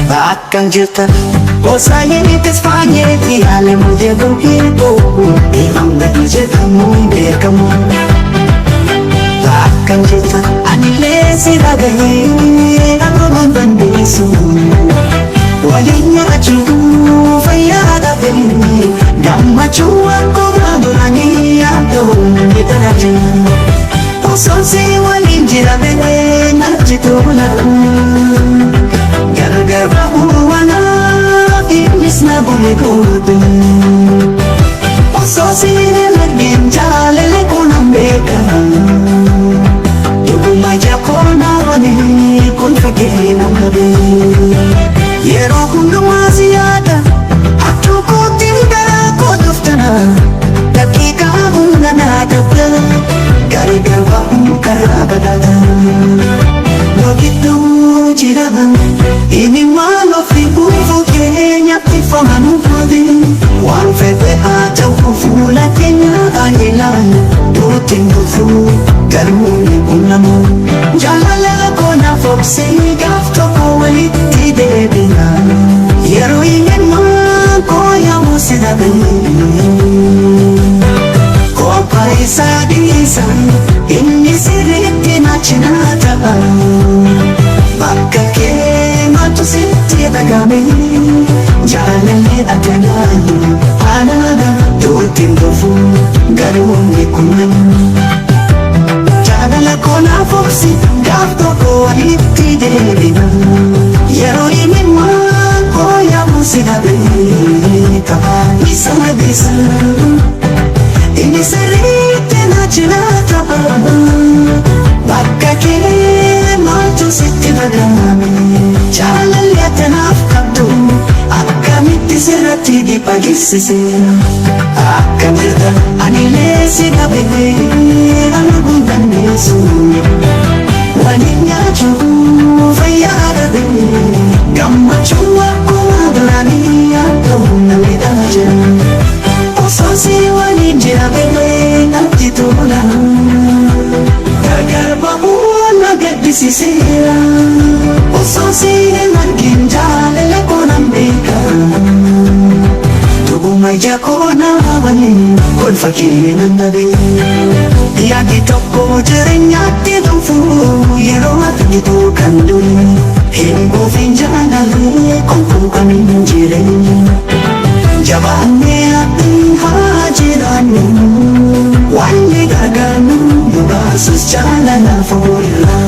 Bakang jirta Osayeni tesfanyeti ale mudya gauhito Imam dagije kamu bekamu Bakang jirta anile siragaye Agogon bandisu Walinya achu fayyada bini Gamma chuwa koma durani Ado itanajin Osonsi walin jira bene Najituna Gargar bahuwana Iblis na bumikudu Ososine lagin jalele kunang beka Tugumaja kona wani kun fakir ng gabi Yero kung lumasiyata Akto ko tindara ko duftana Dakika kong nanatapla Gargar bahung karabadala Begitu jiragan Ini malu fibu Kenya tifamanu padi Wan fete aja kufu Latina ahilan Tuting kufu Garmuni unamu Jalala kona foksi Gafto ko waliti debina Yero ingin ma Koya mo sinabi Ko paisa disan Inni siriti na chinata Bakka ke matu sitti dagami Jalale atanani Anaga tutin dofu Garumuni kunan Jalala kona foksi Gafto ko iti debina Yero ingin ma Koya mo sinabi Isa bisa Ini siriti na chinata Bakka ke matu sitti dagami Jalali atanafkabdu Akkamitti sirratti di pagisisera Akkam jirta anile si gabebe Anugun dandeessu Waliin nyaachuu fayyaada bee Gammachuu akkuma duraanii Akka'u namni jira Osoo si waliin jira bee natti tola Gargar bahuu na gaddisiiseera Osoo si hin argin jaalala koonaan beeka Dhuguma ija koonaa waliin kun fakkii nan dhabe Yaadni tokko jireenyaatti dhufu yeroo argitu kan duri Hin buufin jaalallee konkoluu kan hin jireenya Jabaannee abdii haa jiraannu Wanni gargaarnu nu baasus jaalala fuula